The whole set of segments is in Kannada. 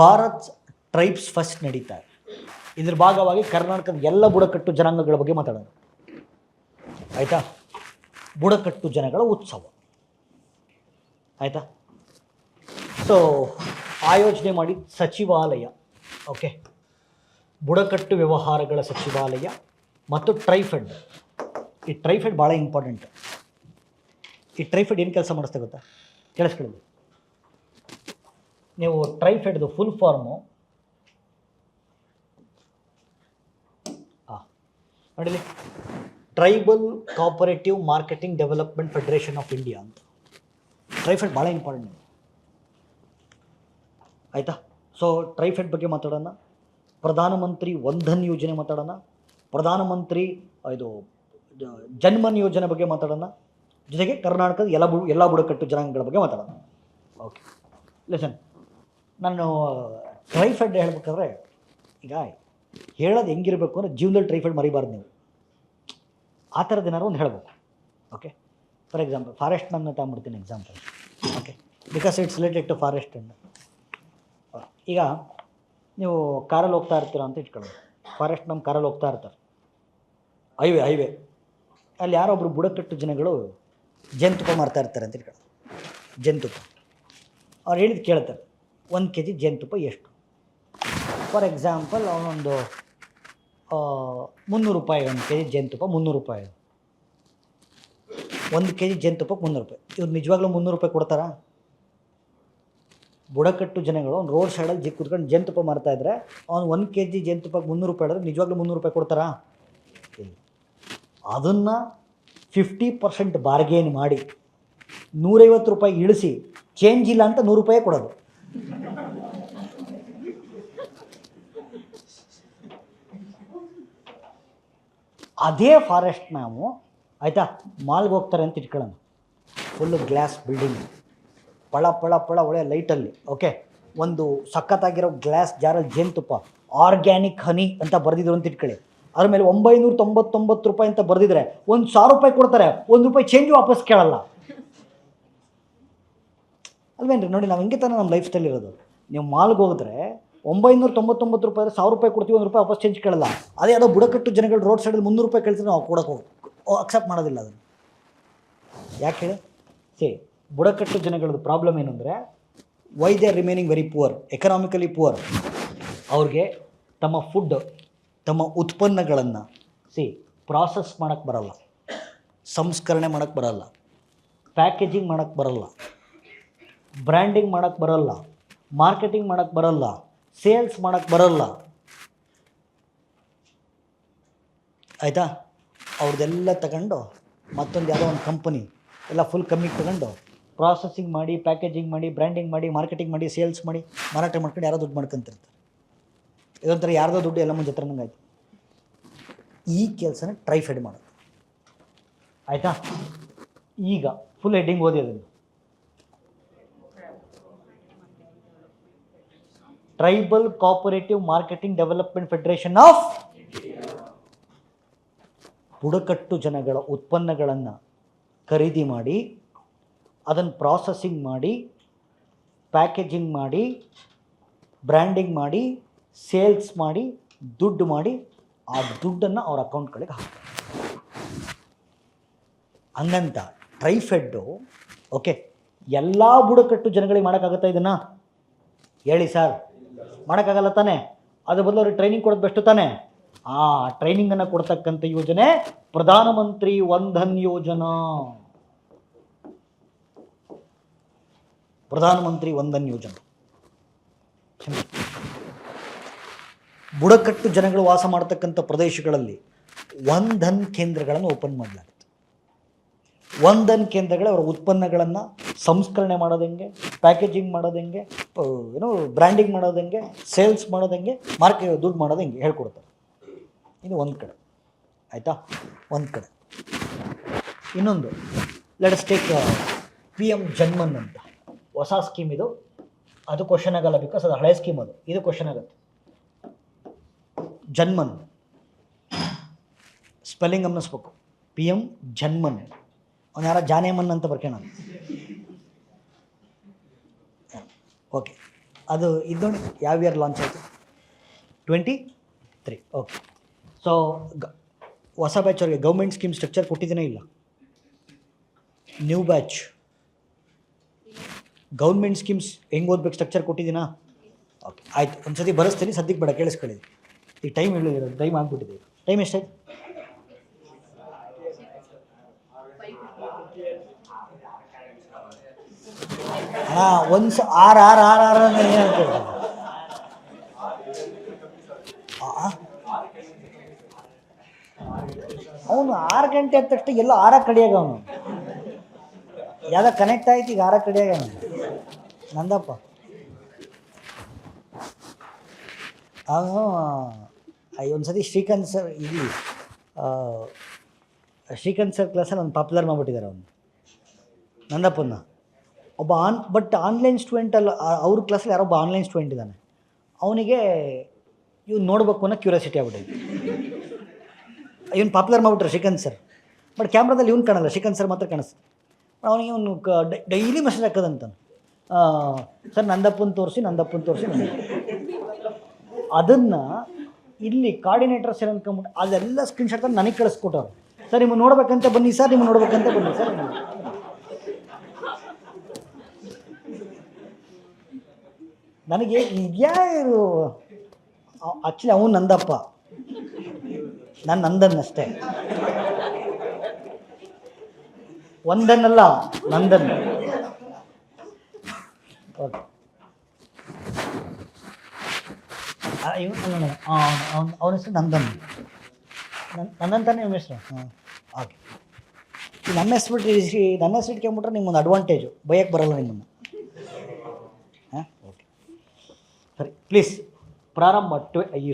ಭಾರತ್ ಟ್ರೈಬ್ಸ್ ಫಸ್ಟ್ ನಡೀತಾ ಇದೆ. ಇದ್ರ ಭಾಗವಾಗಿ ಕರ್ನಾಟಕದ ಎಲ್ಲ ಬುಡಕಟ್ಟು ಜನಾಂಗಗಳ ಬಗ್ಗೆ ಮಾತಾಡೋಣ, ಆಯಿತಾ? ಬುಡಕಟ್ಟು ಜನಗಳ ಉತ್ಸವ, ಆಯಿತಾ? ಸೊ ಆಯೋಜನೆ ಮಾಡಿ ಸಚಿವಾಲಯ, ಓಕೆ, ಬುಡಕಟ್ಟು ವ್ಯವಹಾರಗಳ ಸಚಿವಾಲಯ ಮತ್ತು ಟ್ರೈಫೆಡ್. ಈ ಟ್ರೈಫೆಡ್ ಭಾಳ ಇಂಪಾರ್ಟೆಂಟ್. ಈ ಟ್ರೈಫೆಡ್ ಏನು ಕೆಲಸ ಮಾಡಿಸ್ತಾ ಗೊತ್ತಾ? ಕೇಳಿಸ್ಕೊಳ್ಳಿ. ನೀವು ಟ್ರೈಫೆಡ್ದು ಫುಲ್ ಫಾರ್ಮು ನೋಡಿಲಿ, tribal cooperative marketing development federation of India ಅಂತ. ಟ್ರೈಫೆಡ್ ಭಾಳ ಇಂಪಾರ್ಟೆಂಟ್, ಆಯಿತಾ? ಸೊ ಟ್ರೈಫೆಡ್ ಬಗ್ಗೆ ಮಾತಾಡೋಣ, ಪ್ರಧಾನಮಂತ್ರಿ ವಂಧನ್ ಯೋಜನೆ ಮಾತಾಡೋಣ, ಪ್ರಧಾನಮಂತ್ರಿ ಇದು ಜನ್ಮನ್ ಯೋಜನೆ ಬಗ್ಗೆ ಮಾತಾಡೋಣ, ಜೊತೆಗೆ ಕರ್ನಾಟಕದ ಎಲ್ಲ ಬುಡಕಟ್ಟು ಜನಾಂಗಗಳ ಬಗ್ಗೆ ಮಾತಾಡೋಣ. ಓಕೆ, ಲಿಸನ್, ನಾನು ಟ್ರೈಫೆಡ್ ಹೇಳ್ಬೇಕಾದ್ರೆ ಈಗ ಹೇಳೋದು ಹೆಂಗಿರಬೇಕು ಅಂದರೆ ಜೀವನದಲ್ಲಿ ಟ್ರೈಫೆಡ್ ಮರಿಬಾರ್ದು ನೀವು, ಆ ಥರದ್ದು ಏನಾದ್ರು ಒಂದು ಹೇಳಬೇಕು. ಓಕೆ, ಫಾರ್ ಎಕ್ಸಾಂಪಲ್ ಫಾರೆಸ್ಟ್ ನನ್ನ ತಗೊಂಡ್ಬಿಡ್ತೀನಿ example, okay, because it's related to forest and. ಈಗ ನೀವು ಕಾರಲ್ಲಿ ಹೋಗ್ತಾ ಇರ್ತೀರ ಅಂತ ಇಟ್ಕೊಳ್ಳಿ, ಫಾರೆಸ್ಟ್ ನಮ್ಮ ಕಾರಲ್ಲಿ ಹೋಗ್ತಾ ಇರ್ತಾರೆ, ಹೈವೇ ಅಲ್ಲಿ ಯಾರೊಬ್ಬರು ಬುಡಕಟ್ಟು ಜನಗಳು ಜೇನುತುಪ್ಪ ಮಾರ್ತಾ ಇರ್ತಾರೆ ಅಂತ ಇಟ್ಕೊಳ್ಳಿ. ಜೇನುತುಪ್ಪ ಅವ್ರು ಹೇಳಿದ್ದು ಕೇಳ್ತಾರೆ, 1 kg ಜೇನುತುಪ್ಪ ಎಷ್ಟು? ಫಾರ್ ಎಕ್ಸಾಂಪಲ್ ಅವನೊಂದು 300 ರೂಪಾಯಿ, 1 kg ಜೇನುತುಪ್ಪ 300 ರೂಪಾಯಿ, 1 kg ಜೇನುತುಪ್ಪಕ್ಕೆ 300 ರೂಪಾಯಿ. ಇವ್ರು ನಿಜವಾಗ್ಲೂ 300 ರೂಪಾಯಿ ಕೊಡ್ತಾರಾ? ಬುಡಕಟ್ಟು ಜನಗಳು ಅವ್ನು ರೋಡ್ ಸೈಡಲ್ಲಿ ಕೂತ್ಕೊಂಡು ಜೇನುತುಪ್ಪ ಮಾರ್ತಾಯಿದ್ರೆ ಅವ್ನು 1 kg ಜೇನುತುಪ್ಪಕ್ಕೆ 300 ರೂಪಾಯಿ ಹೇಳಿದ್ರೆ ನಿಜವಾಗ್ಲೂ 300 ರೂಪಾಯಿ ಕೊಡ್ತಾರಾ? ಇಲ್ಲ. ಅದನ್ನು 50% ಬಾರ್ಗೇನ್ ಮಾಡಿ 150 ರೂಪಾಯಿ ಇಳಿಸಿ ಚೇಂಜ್ ಇಲ್ಲ ಅಂತ 100 ರೂಪಾಯಿ ಕೊಡೋದು. ಅದೇ ಫಾರೆಸ್ಟ್ ನಾವು, ಆಯಿತಾ, ಮಾಲ್ಗೆ ಹೋಗ್ತಾರೆ ಅಂತ ಇಟ್ಕೊಳ್ಳೋಣ, ಫುಲ್ಲು ಗ್ಲಾಸ್ ಬಿಲ್ಡಿಂಗ್, ಪಳ ಪಳ ಪಳ ಒಳ್ಳೆ ಲೈಟಲ್ಲಿ, ಓಕೆ, ಒಂದು ಸಖತ್ತಾಗಿರೋ ಗ್ಲಾಸ್ ಜಾರಲ್ಲಿ ಜೇನುತುಪ್ಪ ಆರ್ಗ್ಯಾನಿಕ್ ಹನಿ ಅಂತ ಬರೆದಿದ್ರು ಅಂತ ಇಟ್ಕೊಳ್ಳಿ, ಅದ್ರ ಮೇಲೆ 999 ರೂಪಾಯಿ ಅಂತ ಬರೆದಿದ್ರೆ 1,000 ರೂಪಾಯಿ ಕೊಡ್ತಾರೆ, 1 ರೂಪಾಯಿ ಚೇಂಜ್ ವಾಪಸ್ ಕೇಳಲ್ಲ ಅಲ್ವೇನ್ರಿ? ನೋಡಿ, ನಾವು ಹಿಂಗೆ ತಾನೇ ನಮ್ಮ ಲೈಫ್ ಸ್ಟೈಲ್ ಇರೋದು. ನೀವು ಮಾಲ್ಗೆ ಹೋಗಿದ್ರೆ 999 ರೂಪಾಯಿ 1,000 ರೂಪಾಯಿ ಕೊಡ್ತೀವಿ, 1 ರೂಪಾಯಿ ವಾಪಸ್ ಚೇಂಜ್ ಕೇಳಲ್ಲ. ಅದೇ ಯಾವುದೋ ಬುಡಕಟ್ಟು ಜನಗಳು ರೋಡ್ ಸೈಡಲ್ಲಿ 300 ರೂಪಾಯಿ ಕೇಳ್ತಾರೆ, ನಾವು ಕೊಡೋಕೆ ಅಕ್ಸೆಪ್ಟ್ ಮಾಡೋದಿಲ್ಲ ಅದನ್ನು. ಯಾಕೆ ಹೇಳಿ? ಬುಡಕಟ್ಟು ಜನಗಳದ್ದು ಪ್ರಾಬ್ಲಮ್ ಏನು ಅಂದರೆ, why they are remaining very poor, economically poor. ಅವ್ರಿಗೆ ತಮ್ಮ ಫುಡ್, ತಮ್ಮ ಉತ್ಪನ್ನಗಳನ್ನು ಪ್ರಾಸೆಸ್ ಮಾಡೋಕ್ಕೆ ಬರಲ್ಲ, ಸಂಸ್ಕರಣೆ ಮಾಡೋಕ್ಕೆ ಬರಲ್ಲ, ಪ್ಯಾಕೇಜಿಂಗ್ ಮಾಡೋಕ್ಕೆ ಬರಲ್ಲ, ಬ್ರ್ಯಾಂಡಿಂಗ್ ಮಾಡೋಕ್ಕೆ ಬರಲ್ಲ, ಮಾರ್ಕೆಟಿಂಗ್ ಮಾಡೋಕ್ಕೆ ಬರಲ್ಲ, ಸೇಲ್ಸ್ ಮಾಡೋಕ್ಕೆ ಬರಲ್ಲ, ಆಯಿತಾ? ಅವ್ರದ್ದೆಲ್ಲ ತಗೊಂಡು ಮತ್ತೊಂದು ಯಾವುದೋ ಒಂದು ಕಂಪನಿ ಎಲ್ಲ ಫುಲ್ ಕಮ್ಮಿಗೆ ತಗೊಂಡು ಪ್ರಾಸೆಸಿಂಗ್ ಮಾಡಿ, ಪ್ಯಾಕೇಜಿಂಗ್ ಮಾಡಿ, ಬ್ರ್ಯಾಂಡಿಂಗ್ ಮಾಡಿ, ಮಾರ್ಕೆಟಿಂಗ್ ಮಾಡಿ, ಸೇಲ್ಸ್ ಮಾಡಿ, ಮಾರಾಟ ಮಾಡ್ಕೊಂಡು ಯಾರೋ ದುಡ್ಡು ಮಾಡ್ಕೊಂತಿರ್ತಾರೆ. ಇದೊಂಥರ ಯಾರ್ದೋ ದುಡ್ಡು ಎಲ್ಲ ಮುಂದೆ ಹತ್ರ ನಂಗಾಯ್ತು. ಈ ಕೆಲಸನ ಟ್ರೈಫೆಡ್ ಮಾಡೋದು, ಆಯಿತಾ? ಈಗ ಫುಲ್ ಹೆಡ್ಡಿಂಗ್ ಓದಿ ಅದನ್ನು, tribal cooperative marketing development federation of. ಬುಡಕಟ್ಟು ಜನಗಳ ಉತ್ಪನ್ನಗಳನ್ನು ಖರೀದಿ ಮಾಡಿ, ಅದನ್ನು ಪ್ರಾಸೆಸಿಂಗ್ ಮಾಡಿ, ಪ್ಯಾಕೇಜಿಂಗ್ ಮಾಡಿ, ಬ್ರ್ಯಾಂಡಿಂಗ್ ಮಾಡಿ, ಸೇಲ್ಸ್ ಮಾಡಿ, ದುಡ್ಡು ಮಾಡಿ, ಆ ದುಡ್ಡನ್ನು ಅವ್ರ ಅಕೌಂಟ್ಗಳಿಗೆ ಹಾಕ್ತಾರೆ. ಹಂಗಂತ ಟ್ರೈಫೆಡ್ಡು, ಓಕೆ, ಎಲ್ಲ ಬುಡಕಟ್ಟು ಜನಗಳಿಗೆ ಮಾಡೋಕ್ಕಾಗುತ್ತಾ ಇದನ್ನು? ಹೇಳಿ ಸರ್, ಮಾಡೋಕ್ಕಾಗಲ್ಲ ತಾನೆ? ಅದ್ರ ಬದಲು ಅವ್ರಿಗೆ ಟ್ರೈನಿಂಗ್ ಕೊಡೋದು ಬೆಸ್ಟ್ ತಾನೆ? ಆ ಟ್ರೈನಿಂಗನ್ನು ಕೊಡ್ತಕ್ಕಂಥ ಯೋಜನೆ ಪ್ರಧಾನಮಂತ್ರಿ ವಂಧನ್ ಯೋಜನಾ. ಪ್ರಧಾನಮಂತ್ರಿ ವಂಧನ್ ಯೋಜನಾ ಬುಡಕಟ್ಟು ಜನಗಳು ವಾಸ ಮಾಡ್ತಕ್ಕಂಥ ಪ್ರದೇಶಗಳಲ್ಲಿ ವಂಧನ್ ಕೇಂದ್ರಗಳನ್ನು ಓಪನ್ ಮಾಡಲಾಗುತ್ತೆ. ವಂಧನ್ ಕೇಂದ್ರಗಳೇ ಅವರ ಉತ್ಪನ್ನಗಳನ್ನು ಸಂಸ್ಕರಣೆ ಮಾಡೋದಂಗೆ, ಪ್ಯಾಕೇಜಿಂಗ್ ಮಾಡೋದಂಗೆ, ಬ್ರ್ಯಾಂಡಿಂಗ್ ಮಾಡೋದಂಗೆ, ಸೇಲ್ಸ್ ಮಾಡೋದಂಗೆ, ದುಡ್ಡು ಮಾಡೋದಂಗೆ ಹೇಳ್ಕೊಡ್ತಾರೆ. ಇದು ಒಂದು ಕಡೆ, ಆಯಿತಾ? ಒಂದು ಕಡೆ. ಇನ್ನೊಂದು, let us take PM Janman ಅಂತ ಹೊಸ ಸ್ಕೀಮ್ ಇದು. ಅದು ಕ್ವಶನ್ ಆಗಲ್ಲ, ಬಿಕಾಸ್ ಅದು ಹಳೆ ಸ್ಕೀಮ್, ಇದು ಕ್ವಶನ್ ಆಗುತ್ತೆ. ಜನ್ಮನ್ ಸ್ಪೆಲ್ಲಿಂಗ್ ಗಮನಿಸ್ಬೇಕು. PM ಜನ್ಮನ್, ಅವ್ನು ಯಾರ ಜಾನೇಮನ್ ಅಂತ ಬರ್ಕೋಣ. ಓಕೆ, ಅದು ಇದು ನೋಡಿ ಯಾವ ಇಯರ್ ಲಾಂಚ್ ಆಯಿತು? 23. ಓಕೆ. ಸೊ ಹೊಸ ಬ್ಯಾಚ್ ಅವ್ರಿಗೆ ಗೌರ್ಮೆಂಟ್ ಸ್ಕೀಮ್ ಸ್ಟ್ರಕ್ಚರ್ ಕೊಟ್ಟಿದ್ದೇನೆ ಇಲ್ಲ? ನ್ಯೂ ಬ್ಯಾಚ್ ಗೌರ್ಮೆಂಟ್ ಸ್ಕೀಮ್ಸ್ ಹೆಂಗೆ ಓದ್ಬೇಕು ಸ್ಟ್ರಕ್ಚರ್ ಕೊಟ್ಟಿದ್ದೀನಾ? ಓಕೆ ಆಯ್ತು, ಒಂದು ಸತಿ ಬರೆಸ್ತೀನಿ, ಸದ್ಯಕ್ಕೆ ಬೇಡ, ಕೇಳಿಸ್ಕೊಳ್ಳಿ. ಈಗ ಟೈಮ್ ಹೇಳಿದ್ರು, ಟೈಮ್ ಆಗಿಬಿಟ್ಟಿದೆ. ಟೈಮ್ ಎಷ್ಟಾಯ್ತು? ಒಂದು ಆರು ಆರು ಆರು ಆರು ಅಂದ್ರೆ ಏನು ಹೇಳ್ತೇವೆ? ಅವನು 6 ಗಂಟೆ ಆದ ತಕ್ಷಣ ಎಲ್ಲ 6 ಕಡಿಯಾಗ ಅವನು ಯಾವುದೋ ಕನೆಕ್ಟ್ ಆಯ್ತು, ಈಗ 6 ಕಡಿಯಾಗ ಅವನು ನಂದಪ್ಪ. ಅವನು ಒಂದು ಸತಿ ಶ್ರೀಕಾಂತ್ ಸರ್ ಇಲ್ಲಿ ಶ್ರೀಕಾಂತ್ ಸರ್ ಕ್ಲಾಸಲ್ಲಿ ಒಂದು ಪಾಪ್ಯುಲರ್ ಮಾಡಿಬಿಟ್ಟಿದ್ದಾರೆ ಅವನು ನಂದಪ್ಪನ. ಒಬ್ಬ ಬಟ್ ಆನ್ಲೈನ್ ಸ್ಟೂಡೆಂಟ್ ಅಲ್ಲ, ಅವ್ರ ಕ್ಲಾಸಲ್ಲಿ ಯಾರೊಬ್ಬ ಆನ್ಲೈನ್ ಸ್ಟೂಡೆಂಟ್ ಇದ್ದಾನೆ, ಅವನಿಗೆ ಇವ್ನು ನೋಡ್ಬೇಕು ಅನ್ನೋ ಕ್ಯೂರಿಯಾಸಿಟಿ ಆಗ್ಬಿಟ್ಟಿದೆ. ಇವ್ನು ಪಾಪ್ಯುಲರ್ ಮಾಡಿಬಿಟ್ರೆ ಶ್ರೀಕಾಂತ್ ಸರ್, ಬಟ್ ಕ್ಯಾಮ್ರಾದಲ್ಲಿ ಇವ್ನು ಕಾಣಲ್ಲ, ಶ್ರೀಕಾಂತ್ ಸರ್ ಮಾತ್ರ ಕಾಣಿಸ್ತು. ಅವನಿಗೆ ಇವನು ಡೈಲಿ ಮೆಸೇಜ್ ಹಾಕೋದಂತ, ಸರ್ ನಂದಪ್ಪನ ತೋರಿಸಿ ಅದನ್ನು ಇಲ್ಲಿ ಕೋಆರ್ಡಿನೇಟರ್ಸ್ ಏನು ಅನ್ಕೊಂಬಿಟ್ಟು ಅದೆಲ್ಲ ಸ್ಕ್ರೀನ್ಶಾಟ್ ತಂದು ನನಗೆ ಕಳಿಸ್ಕೊಟ್ಟವ್ರು. ಸರ್ ನಿಮಗೆ ನೋಡ್ಬೇಕಂತ ಬನ್ನಿ ಸರ್, ನಿಮ್ಗೆ ನೋಡ್ಬೇಕಂತ ಬನ್ನಿ ಸರ್. ನನಗೆ ಇದ್ಯಾರು ಆ್ಯಕ್ಚುಲಿ ಅವನು ನಂದಪ್ಪ, ನಾನು ನಂದನ್ ಅಷ್ಟೇ, ಒಂದನ್ನಲ್ಲ ನಂದನ್. ಓಕೆ, ಅವನ ಹೆಸರು ನಂದನ್, ನಂದನ್ ತಾನೇ ನಿಮ್ಮ ಹೆಸರು? ಹಾಂ ಓಕೆ. ನನ್ನ ಹೆಸರು ಇಟ್ಕೊಂಬಿಟ್ರೆ ನಿಮ್ಮೊಂದು ಅಡ್ವಾಂಟೇಜು, ಬೈಯಕ್ಕೆ ಬರೋಲ್ಲ ನಿಮ್ಮನ್ನು. ಹಾಂ ಓಕೆ ಸರಿ, ಪ್ಲೀಸ್ ಪ್ರಾರಂಭ. ಈ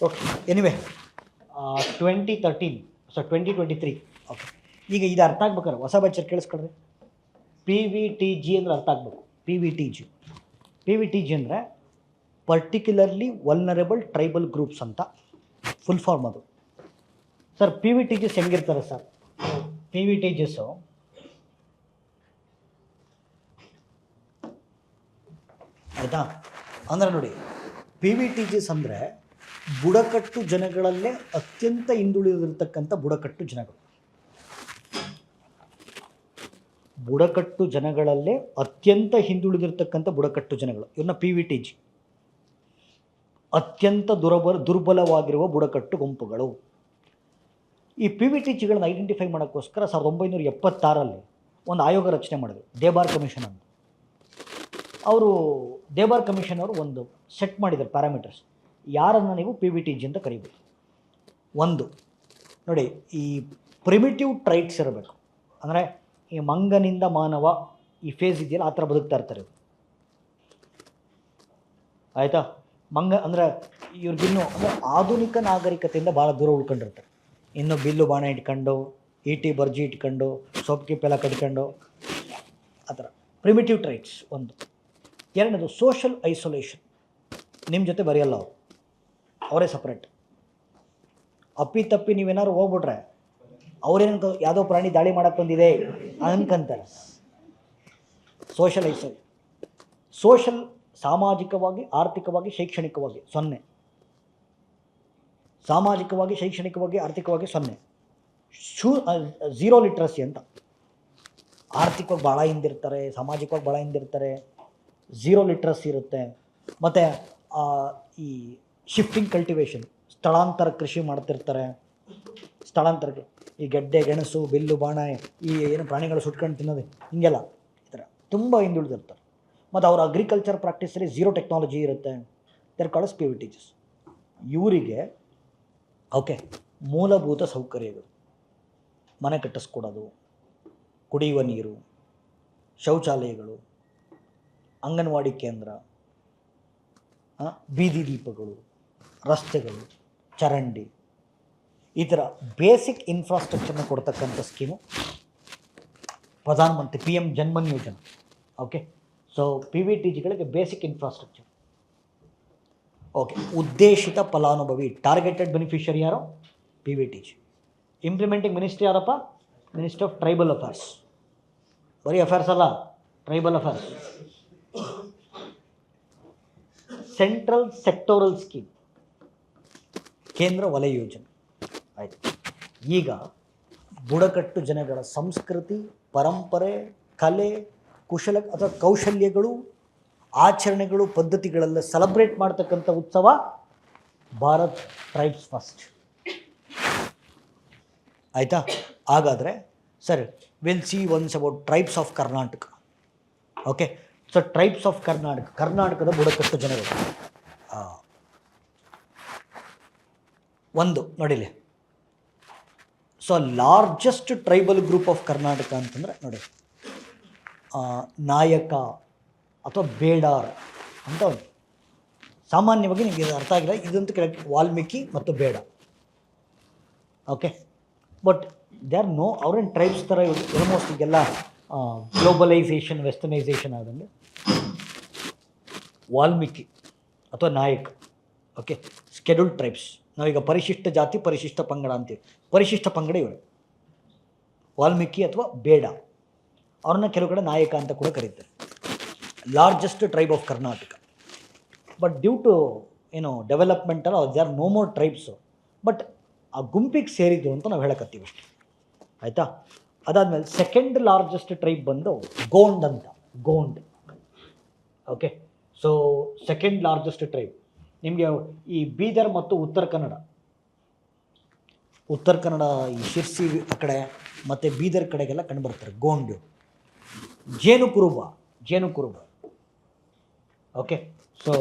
ಓಕೆ ಎನಿವೆ 2023 ಓಕೆ. ಈಗ ಇದು ಅರ್ಥ ಆಗ್ಬೇಕಾರೆ ಹೊಸ ಬ್ಯಾಚರ್ ಕೇಳಿಸ್ಕೊಳ್ರಿ. PVTG ಅಂದ್ರೆ ಅರ್ಥ ಆಗ್ಬೇಕು. PVTG ಅಂದರೆ ಪರ್ಟಿಕ್ಯುಲರ್ಲಿ ವಲ್ನರೇಬಲ್ ಟ್ರೈಬಲ್ ಗ್ರೂಪ್ಸ್ ಅಂತ ಫುಲ್ ಫಾರ್ಮ್ ಅದು. ಸರ್ PVTGs ಹೆಂಗಿರ್ತಾರೆ ಸರ್? PVTGಸು ಆಯಿತಾ ಅಂದರೆ ನೋಡಿ, PVTGs ಅಂದರೆ ಬುಡಕಟ್ಟು ಜನಗಳಲ್ಲೇ ಅತ್ಯಂತ ಹಿಂದುಳಿದಿರ್ತಕ್ಕಂಥ ಬುಡಕಟ್ಟು ಜನಗಳು. ಬುಡಕಟ್ಟು ಜನಗಳಲ್ಲೇ ಅತ್ಯಂತ ಹಿಂದುಳಿದಿರ್ತಕ್ಕಂಥ ಬುಡಕಟ್ಟು ಜನಗಳು, ಇವ್ರನ್ನ PVTG. ಅತ್ಯಂತ ದುರ್ಬಲವಾಗಿರುವ ಬುಡಕಟ್ಟು ಗುಂಪುಗಳು. ಈ PVTGಗಳನ್ನ ಐಡೆಂಟಿಫೈ ಮಾಡೋಕ್ಕೋಸ್ಕರ 1976ರಲ್ಲಿ ಒಂದು ಆಯೋಗ ರಚನೆ ಮಾಡಿದ್ರು, ದೇಬಾರ್ ಕಮಿಷನ್ ಅಂತ. ಅವರು ದೇಬಾರ್ ಕಮಿಷನ್ ಅವರು ಒಂದು ಸೆಟ್ ಮಾಡಿದ್ದಾರೆ ಪ್ಯಾರಾಮೀಟರ್ಸ್, ಯಾರನ್ನು ನೀವು PVTG ಅಂತ ಕರಿಬೇಕು. ಒಂದು ನೋಡಿ, ಈ ಪ್ರಿಮಿಟಿವ್ ಟ್ರೈಟ್ಸ್ ಇರಬೇಕು, ಅಂದರೆ ಈ ಮಂಗನಿಂದ ಮಾನವ ಈ ಫೇಸ್ ಇದೆಯಲ್ಲ ಆ ಥರ ಬದುಕ್ತಾ ಇರ್ತಾರೆ ಇವರು. ಆಯಿತಾ? ಮಂಗ ಅಂದರೆ ಇವ್ರಿಗಿನ್ನೂ ಅಂದರೆ ಆಧುನಿಕ ನಾಗರಿಕತೆಯಿಂದ ಭಾಳ ದೂರ ಉಳ್ಕೊಂಡಿರ್ತಾರೆ. ಇನ್ನು ಬಿಲ್ಲು ಬಾಣ ಇಟ್ಕೊಂಡು, ಈಟಿ ಬರ್ಜಿ ಇಟ್ಕೊಂಡು, ಸೋಪ್ ಕಿಪ್ಪೆಲ್ಲ ಕಟ್ಕೊಂಡು ಆ ಥರ ಪ್ರಿಮಿಟಿವ್ ಟ್ರೈಟ್ಸ್ ಒಂದು. ಎರಡನೇದು ಸೋಷಲ್ ಐಸೋಲೇಷನ್, ನಿಮ್ಮ ಜೊತೆ ಬರೆಯಲ್ಲ ಅವರು, ಅವರೇ ಸಪ್ರೇಟ್. ಅಪ್ಪಿತಪ್ಪಿ ನೀವೇನಾದ್ರು ಹೋಗ್ಬಿಟ್ರೆ ಅವ್ರೇನು ಯಾವುದೋ ಪ್ರಾಣಿ ದಾಳಿ ಮಾಡೋಕ್ಕೆ ಬಂದಿದೆ ಅನ್ಕೊಂತಾರೆ. ಸೋಷಲ್ ಸಾಮಾಜಿಕವಾಗಿ, ಆರ್ಥಿಕವಾಗಿ, ಶೈಕ್ಷಣಿಕವಾಗಿ 0. ಸಾಮಾಜಿಕವಾಗಿ, ಶೈಕ್ಷಣಿಕವಾಗಿ, ಆರ್ಥಿಕವಾಗಿ 0. 0 ಲಿಟ್ರಸಿ ಅಂತ. ಆರ್ಥಿಕವಾಗಿ ಭಾಳ ಹಿಂದಿರ್ತಾರೆ, ಸಾಮಾಜಿಕವಾಗಿ ಭಾಳ ಹಿಂದಿರ್ತಾರೆ, 0 ಲಿಟ್ರಸಿ ಇರುತ್ತೆ. ಮತ್ತು ಈ ಶಿಫ್ಟಿಂಗ್ ಕಲ್ಟಿವೇಷನ್, ಸ್ಥಳಾಂತರ ಕೃಷಿ ಮಾಡ್ತಿರ್ತಾರೆ. ಸ್ಥಳಾಂತರಕ್ಕೆ ಈ ಗೆಡ್ಡೆ ಗೆಣಸು, ಬಿಲ್ಲು ಬಾಣ, ಈ ಏನು ಪ್ರಾಣಿಗಳು ಸುಟ್ಕೊಂಡು ತಿನ್ನೋದು, ಹೀಗೆಲ್ಲ ಈ ಥರ ತುಂಬ ಹಿಂದುಳಿದಿರ್ತಾರೆ. ಮತ್ತು ಅವ್ರ ಅಗ್ರಿಕಲ್ಚರ್ ಪ್ರಾಕ್ಟೀಸಲ್ಲಿ 0 ಟೆಕ್ನಾಲಜಿ ಇರುತ್ತೆ. There called as PVTGs. ಇವರಿಗೆ ಓಕೆ, ಮೂಲಭೂತ ಸೌಕರ್ಯಗಳು, ಮನೆ ಕಟ್ಟಿಸ್ಕೊಡೋದು, ಕುಡಿಯುವ ನೀರು, ಶೌಚಾಲಯಗಳು, ಅಂಗನವಾಡಿ ಕೇಂದ್ರ, ಬೀದಿ ದೀಪಗಳು, ರಸ್ತೆಗಳು, ಚರಂಡಿ, ಈ ಥರ ಬೇಸಿಕ್ ಇನ್ಫ್ರಾಸ್ಟ್ರಕ್ಚರ್ನ ಕೊಡ್ತಕ್ಕಂಥ ಸ್ಕೀಮು ಪ್ರಧಾನಮಂತ್ರಿ PM ಜನ್ಮನ್ ಯೋಜನೆ. ಓಕೆ, ಸೊ PVTGಗಳಿಗೆ ಬೇಸಿಕ್ ಇನ್ಫ್ರಾಸ್ಟ್ರಕ್ಚರ್. ಓಕೆ, ಉದ್ದೇಶಿತ ಫಲಾನುಭವಿ, ಟಾರ್ಗೆಟೆಡ್ ಬೆನಿಫಿಷರಿ ಯಾರು? PVTG. ಇಂಪ್ಲಿಮೆಂಟಿಂಗ್ ಮಿನಿಸ್ಟ್ರಿ ಯಾರಪ್ಪ? Ministry of tribal affairs. ಬರೀ ಅಫೇರ್ಸ್ ಅಲ್ಲ, tribal affairs. Central sectoral scheme, ಕೇಂದ್ರ ವಲಯ ಯೋಜನೆ. ಆಯಿತು. ಈಗ ಬುಡಕಟ್ಟು ಜನಗಳ ಸಂಸ್ಕೃತಿ, ಪರಂಪರೆ, ಕಲೆ, ಕುಶಲ ಅಥವಾ ಕೌಶಲ್ಯಗಳು, ಆಚರಣೆಗಳು, ಪದ್ಧತಿಗಳೆಲ್ಲ ಸೆಲೆಬ್ರೇಟ್ ಮಾಡ್ತಕ್ಕಂಥ ಉತ್ಸವ ಭಾರತ್ ಟ್ರೈಬ್ಸ್ ಫಸ್ಟ್. ಆಯಿತಾ? ಹಾಗಾದರೆ sir, will see ones about tribes of Karnataka. Okay, so tribes of Karnataka, ಕರ್ನಾಟಕದ ಬುಡಕಟ್ಟು ಜನಗಳು. ಒಂದು ನೋಡಿಲಿ. So largest tribal group of Karnataka ಅಂತಂದರೆ ನೋಡಿ, ನಾಯಕ ಅಥವಾ ಬೇಡಾರ್ ಅಂತ ಒಂದು. ಸಾಮಾನ್ಯವಾಗಿ ನಿಮಗೆ ಇದು ಅರ್ಥ ಆಗಿಲ್ಲ, ಇದಂತೂ ಕರೆಕ್ಟ್, ವಾಲ್ಮೀಕಿ ಮತ್ತು Beda. Okay, but they are no, ಅವ್ರೇನು ಟ್ರೈಬ್ಸ್ ಥರ ಆಲ್ಮೋಸ್ಟ್ ಈಗೆಲ್ಲ ಗ್ಲೋಬಲೈಸೇಷನ್, ವೆಸ್ಟರ್ನೈಸೇಷನ್ ಆದಂಗೆ ವಾಲ್ಮೀಕಿ ಅಥವಾ ನಾಯಕ್. Okay, scheduled tribes. ನಾವೀಗ ಪರಿಶಿಷ್ಟ ಜಾತಿ, ಪರಿಶಿಷ್ಟ ಪಂಗಡ ಅಂತೀವಿ. ಪರಿಶಿಷ್ಟ ಪಂಗಡ ಇವರು ವಾಲ್ಮೀಕಿ ಅಥವಾ ಬೇಡ. ಅವ್ರನ್ನ ಕೆಲವು ಕಡೆ ನಾಯಕ ಅಂತ ಕೂಡ ಕರೀತಾರೆ. Largest tribe of Karnataka. But due to ಡೆವಲಪ್ಮೆಂಟಲ್ಲ, they are no more tribes. But ಆ ಗುಂಪಿಗೆ ಸೇರಿದ್ದು ಅಂತ ನಾವು ಹೇಳಕತ್ತೀವಿ ಅಷ್ಟೆ. ಆಯಿತಾ? ಅದಾದಮೇಲೆ ಸೆಕೆಂಡ್ ಲಾರ್ಜೆಸ್ಟ್ ಟ್ರೈಬ್ ಬಂದು ಗೋಂಡ್ ಅಂತ, Gond. Okay, so second largest tribe ನಿಮಗೆ ಈ ಬೀದರ್ ಮತ್ತು ಉತ್ತರ ಕನ್ನಡ ಈ ಶಿರ್ಸಿ ಆ ಕಡೆ ಮತ್ತು ಬೀದರ್ ಕಡೆಗೆಲ್ಲ ಕಂಡುಬರ್ತಾರೆ ಗೋಂಡು. ಜೇನು ಕುರುಬ. ಓಕೆ, ಸೊ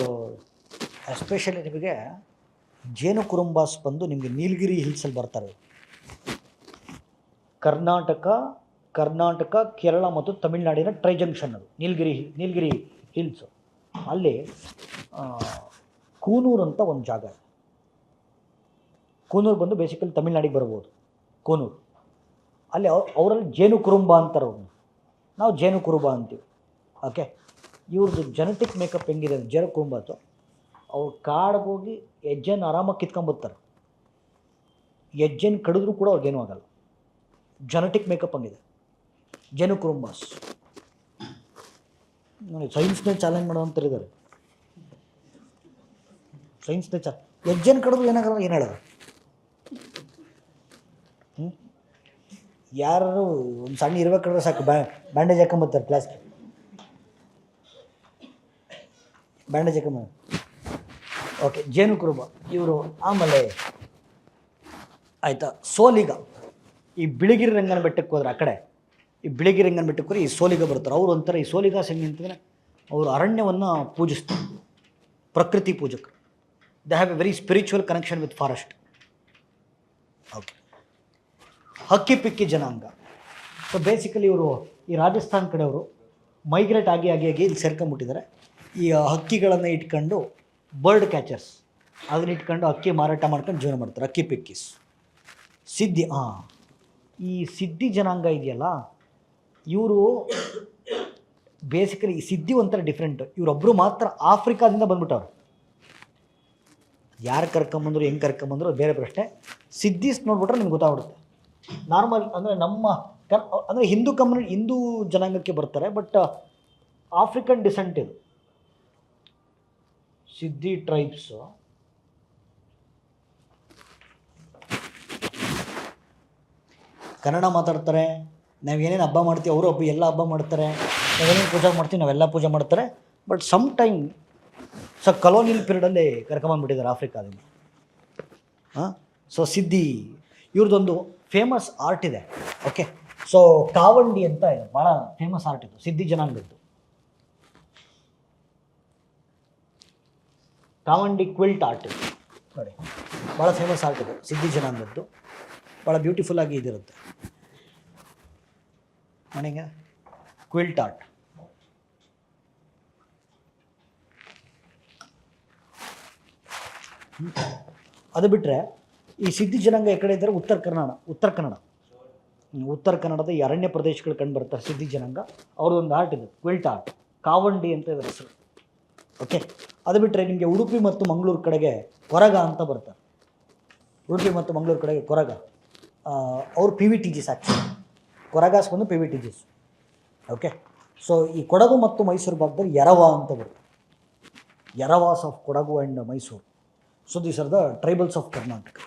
ಎಸ್ಪೆಷಲಿ ನಿಮಗೆ ಜೇನು ಕುರುಂಬಾಸ್ ಬಂದು ನಿಮಗೆ ನೀಲಗಿರಿ ಹಿಲ್ಸಲ್ಲಿ ಬರ್ತಾರೆ. ಕರ್ನಾಟಕ, ಕೇರಳ ಮತ್ತು ತಮಿಳುನಾಡಿನ ಟ್ರೈ ಜಂಕ್ಷನ್ ಅದು ನೀಲಗಿರಿ ಹಿಲ್ಸು. ಅಲ್ಲಿ ಕೂನೂರು ಅಂತ ಒಂದು ಜಾಗ ಇದೆ. ಕೂನೂರು ಬಂದು ಬೇಸಿಕಲಿ ತಮಿಳ್ನಾಡಿಗೆ ಬರ್ಬೋದು. ಕೂನೂರು ಅಲ್ಲಿ ಅವರಲ್ಲಿ ಜೇನು ಕುರುಂಬ ಅಂತಾರೆ ಅವ್ರನ್ನ, ನಾವು ಜೇನು ಕುರುಬ ಅಂತೀವಿ. ಓಕೆ, ಇವ್ರದ್ದು ಜೆನೆಟಿಕ್ ಮೇಕಪ್ ಹೆಂಗಿದೆ, ಜೇನು ಕುರುಂಬತ್ತು. ಅವ್ರು ಕಾಡಿಗೆ ಹೋಗಿ ಹೆಜ್ಜೆನ ಆರಾಮಾಗಿ ಕಿತ್ಕೊಂಬರ್ತಾರೆ. ಹೆಜ್ಜೆನ ಕಡಿದ್ರೂ ಕೂಡ ಅವ್ರಿಗೇನೂ ಆಗಲ್ಲ. ಜೆನೆಟಿಕ್ ಮೇಕಪ್ ಹಂಗಿದೆ ಜೇನು ಕುರುಂಬಾಸ್. ನೋಡಿ, ಸೈನ್ಸ್ನೇ ಚಾಲೆಂಜ್ ಮಾಡೋವಂಥರಿದ್ದಾರೆ. ಸೈನ್ಸ್ನೇ ಹೆಜ್ಜೆನ ಕಡಿದ್ರು ಏನಾಗಲ್ಲ, ಏನು ಹೇಳೋದು? ಯಾರು ಒಂದು ಸಣ್ಣ ಇರ್ಬೇಕಾದ್ರೆ ಸಾಕು, ಬ್ಯಾಂಡೇಜ್ ಹಾಕೊಂಬತ್ತಾರೆ, ಪ್ಲಾಸ್ಟಿಕ್ ಬ್ಯಾಂಡೇಜ್ ಹಾಕೊಂಬ. ಓಕೆ, ಜೇನು ಕುರುಬ ಇವರು. ಆಮೇಲೆ ಆಯಿತಾ, ಸೋಲಿಗ. ಈ ಬಿಳಿಗಿರಿ ರಂಗನ ಬೆಟ್ಟಕ್ಕೆ ಹೋದ್ರೆ ಆ ಕಡೆ, ಈ ಬಿಳಿಗಿರಿ ರಂಗನ ಬೆಟ್ಟಕ್ಕೆ ಹೋದ್ರೆ ಈ ಸೋಲಿಗ ಬರ್ತಾರೆ. ಅವರು ಒಂಥರ ಈ ಸೋಲಿಗ ಹೆಂಗೆ ಅಂತಂದರೆ, ಅವರು ಅರಣ್ಯವನ್ನು ಪೂಜಿಸ್ತಾರೆ, ಪ್ರಕೃತಿ ಪೂಜಕರು. They have a very spiritual connection with forest. Okay, Hakki Pikki ಜನಾಂಗ. ಸೊ ಬೇಸಿಕಲಿ ಇವರು ಈ ರಾಜಸ್ಥಾನ್ ಕಡೆಯವರು ಮೈಗ್ರೇಟ್ ಆಗಿ ಇಲ್ಲಿ ಸೇರ್ಕೊಂಡ್ಬಿಟ್ಟಿದ್ದಾರೆ. ಈ ಹಕ್ಕಿಗಳನ್ನು ಇಟ್ಕೊಂಡು ಬರ್ಡ್ ಕ್ಯಾಚರ್ಸ್ ಅದನ್ನ ಇಟ್ಕೊಂಡು ಅಕ್ಕಿ ಮಾರಾಟ ಮಾಡ್ಕೊಂಡು ಜೀವನ ಮಾಡ್ತಾರೆ. ಅಕ್ಕಿ ಪಿಕ್ಕಿಸ್. ಈ ಸಿದ್ಧಿ ಜನಾಂಗ ಇದೆಯಲ್ಲ, ಇವರು ಬೇಸಿಕಲಿ ಈ ಸಿದ್ಧಿ ಒಂಥರ ಡಿಫ್ರೆಂಟ್. ಇವರೊಬ್ಬರು ಮಾತ್ರ ಆಫ್ರಿಕಾದಿಂದ ಬಂದ್ಬಿಟ್ಟವ್ರು. ಯಾರು ಕರ್ಕೊಂಬಂದ್ರು, ಹೆಂಗೆ ಕರ್ಕೊಂಬಂದ್ರು ಅದು ಬೇರೆ ಪ್ರಶ್ನೆ. ಸಿದ್ಧೀಸ್ ನೋಡ್ಬಿಟ್ರೆ ನಿಮ್ಗೆ ಗೊತ್ತಾಗ್ಬಿಡುತ್ತೆ. ನಾರ್ಮಲ್ ಅಂದರೆ ನಮ್ಮ ಅಂದರೆ ಹಿಂದೂ ಜನಾಂಗಕ್ಕೆ ಬರ್ತಾರೆ, ಬಟ್ ಆಫ್ರಿಕನ್ ಡಿಸೆಂಟ್ ಇದು ಸಿದ್ಧಿ ಟ್ರೈಬ್ಸು. ಕನ್ನಡ ಮಾತಾಡ್ತಾರೆ. ನಾವು ಏನೇನು ಹಬ್ಬ ಮಾಡ್ತೀವಿ ಅವರು ಎಲ್ಲ ಹಬ್ಬ ಮಾಡ್ತಾರೆ. ನಾವೇನೇನು ಪೂಜೆ ಮಾಡ್ತೀವಿ ನಾವೆಲ್ಲ ಪೂಜೆ ಮಾಡ್ತಾರೆ. ಬಟ್ ಸಮ್ ಟೈಮ್ ಕಲೋನಿಯಲ್ ಪೀರಿಯಡಲ್ಲಿ ಕರ್ಕೊಂಬಂದ್ಬಿಟ್ಟಿದ್ದಾರೆ ಆಫ್ರಿಕಾದಿಂದ. ಸೊ ಸಿದ್ಧಿ ಇವ್ರದ್ದೊಂದು ಫೇಮಸ್ ಆರ್ಟ್ ಇದೆ. ಓಕೆ, ಸೊ ಕಾವಂಡಿ ಅಂತ ಇದೆ, ಭಾಳ ಫೇಮಸ್ ಆರ್ಟ್ ಇದು ಸಿದ್ಧಿ ಜನಾಂಗದ್ದು. ಕಾವಂಡಿ ಕ್ವಿಲ್ಟ್ ಆರ್ಟ್ ಇದು ನೋಡಿ, ಭಾಳ ಫೇಮಸ್ ಆರ್ಟ್ ಇದು ಸಿದ್ಧಿ ಜನಾಂಗದ್ದು. ಭಾಳ ಬ್ಯೂಟಿಫುಲ್ ಆಗಿ ಇದಿರುತ್ತೆ. ನನಗೆ ಕ್ವಿಲ್ಟ್ ಆರ್ಟ್. ಅದು ಬಿಟ್ಟರೆ ಈ ಸಿದ್ಧಿ ಜನಾಂಗ ಈ ಕಡೆ ಇದ್ದರೆ ಉತ್ತರ ಕನ್ನಡದ ಈ ಅರಣ್ಯ ಪ್ರದೇಶಗಳು ಕಂಡು ಬರ್ತಾರೆ ಸಿದ್ಧಿ ಜನಾಂಗ. ಅವ್ರದ್ದೊಂದು ಆರ್ಟ್ ಇದೆ, ಕ್ವಿಲ್ಟ್ ಆರ್ಟ್. ಕಾವಂಡಿ ಅಂತ ಇದರ ಹೆಸರು. ಓಕೆ. ಅದು ಬಿಟ್ಟರೆ ನಿಮಗೆ ಉಡುಪಿ ಮತ್ತು ಮಂಗಳೂರು ಕಡೆಗೆ ಕೊರಗ ಅಂತ ಬರ್ತಾರೆ. ಉಡುಪಿ ಮತ್ತು ಮಂಗಳೂರು ಕಡೆಗೆ ಕೊರಗ, ಅವ್ರು P V T Gs actually, Koragas ಬಂದು P V T Gs. Okay. So ಈ ಕೊಡಗು ಮತ್ತು ಮೈಸೂರು ಭಾಗದಲ್ಲಿ ಎರವ ಅಂತ ಬರುತ್ತೆ. Eravas of Kodagu and Mysuru. So these are the tribals of Karnataka.